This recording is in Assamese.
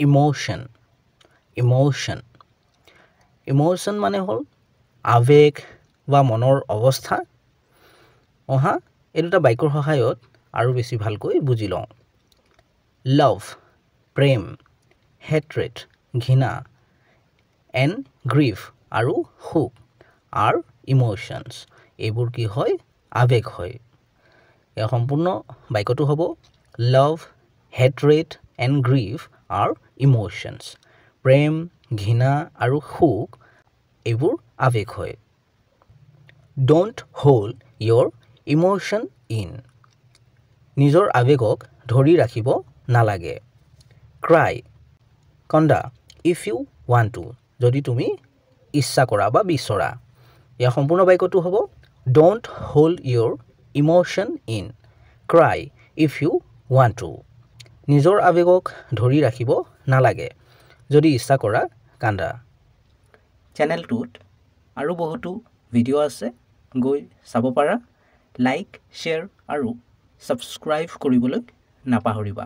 ইমোশ্যন ইমোশ্যন ইমোশ্যন মানে হ'ল আৱেগ বা মনৰ অৱস্থা অহা এই দুটা বাক্যৰ সহায়ত আৰু বেছি ভালকৈ বুজি লওঁ লাভ প্ৰেম হেট্ৰেড ঘৃণা এণ্ড গ্ৰীফ আৰু সুখ আৰ ইমোশ্যনছ এইবোৰ কি হয় আৱেগ হয় ইয়াৰ সম্পূৰ্ণ বাক্যটো হ'ব লাভ হেট্ৰেড এণ্ড গ্ৰীফ আৰ ইমোশ্যনছ প্ৰেম ঘৃণা আৰু সুখ এইবোৰ আৱেগ হয় don't hold your emotion in নিজৰ আৱেগক ধৰি ৰাখিব নালাগে ক্ৰাই কন্দা ইফ ইউ ৱান্ট টু যদি তুমি ইচ্ছা কৰা বা বিচৰা ইয়াৰ সম্পূৰ্ণ বাক্যটো হ'ব don't hold your emotion in cry if you want to নিজৰ আৱেগক ধৰি ৰাখিব নালাগে যদি ইচ্ছা কৰা কান্দা চেনেলটোত আৰু বহুতো ভিডিঅ' আছে গৈ চাব পাৰা লাইক শ্বেয়াৰ আৰু ছাবস্ক্ৰাইব কৰিবলৈ নাপাহৰিবা